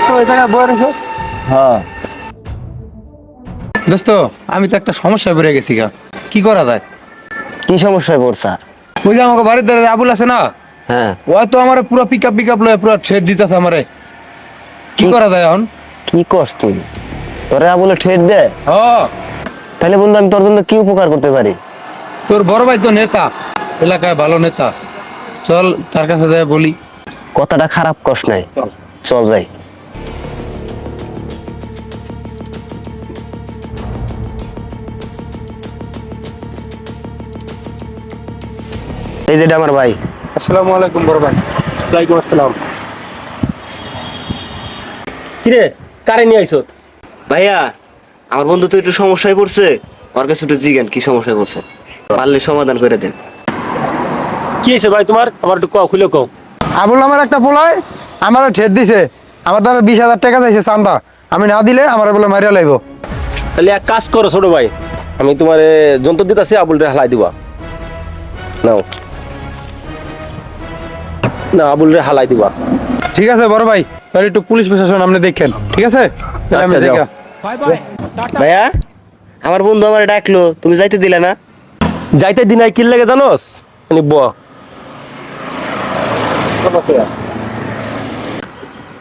দোস্ত এই জায়গায় বয়ে রেখেছ? হ্যাঁ দোস্ত আমি তো একটা সমস্যায় পড়ে গেছি গা, কি করা যায়? কি সমস্যায় পড়ছা? ওই যে আমাকে বাড়ির ধারে আবুল আছে না, হ্যাঁ ওই তো আমার পুরো পিক আপ লয়ে পুরো ঠেট দিতেছে আমারে। কি করা যায় এখন? কি করছ তুই? তোরে বলে ঠেট দে? হ, তাহলে বন্ধু আমি তোর জন্য কি উপকার করতে পারি? তোর বড় ভাই তো নেতা, এলাকায় ভালো নেতা, চল তার কাছে যাই বলি। কথাটা খারাপ কস নাই, চল। চল যাই। এই যেটা আমার ভাই। আসসালামু আলাইকুম বড় ভাই। ওয়ালাইকুম আসসালাম। কিরে কারে নিয়ে আইছো? ভাইয়া আমার বন্ধু তো একটু সমস্যায় পড়ছে, ওর কাছে একটু জিজ্ঞান কি সমস্যায় পড়ছে, পারলে সমাধান করে দেন। কি হয়েছে ভাই তোমার? আমার একটু কও, খুলে কও। আবুল আমার একটা পোলায় আমার ঠেট দিছে, আমার দ্বারা 20,000 টাকা চাইছে চান্দা, আমি না দিলে আমার বলে মারিয়া লাইব। তাহলে এক কাজ করো ছোট ভাই, আমি তোমার যন্ত্র দিতেছি, আবুলরে হালাই দিবা। নাও না, আবুলরে হালাই দিবা। ঠিক আছে বড় ভাই, তাহলে একটু পুলিশ প্রশাসন আপনি দেখেন, ঠিক আছে? তাহলে আমি আচ্ছা, যাও। দেখা। ভাইয়া আমার বন্ধু আমার ডাকলো, তুমি যাইতে দিলে না? যাইতে দিন কি লাগে জানোস? মানে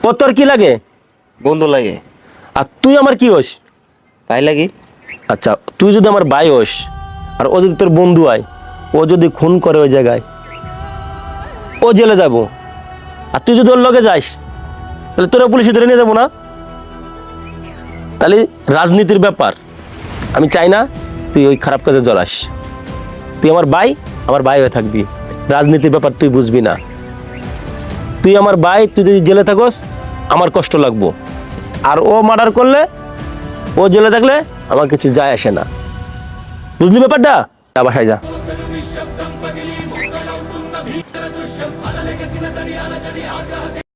ও তোর কি লাগে? বন্ধু লাগে। আর তুই আমার কি হোস? ভাই লাগি। আচ্ছা, তুই যদি আমার ভাই হোস আর ও যদি তোর বন্ধু হয়, ও যদি খুন করে ওই জায়গায়, ও জেলে যাব। আর তুই যদি ওর লগে যাস, তাহলে তোরা পুলিশে ধরে নিয়ে যাবো না? তাহলে রাজনীতির ব্যাপার, আমি চাই না তুই ওই খারাপ কাজে জড়াস। তুই আমার ভাই হয়ে থাকবি, রাজনীতির ব্যাপার তুই বুঝবি না। তুই আমার ভাই, তুই যদি জেলে থাকস আমার কষ্ট লাগবো, আর ও মার্ডার করলে, ও জেলে থাকলে আমার কিছু যায় আসে না। বুঝলি ব্যাপারটা? যা বাসায় যা।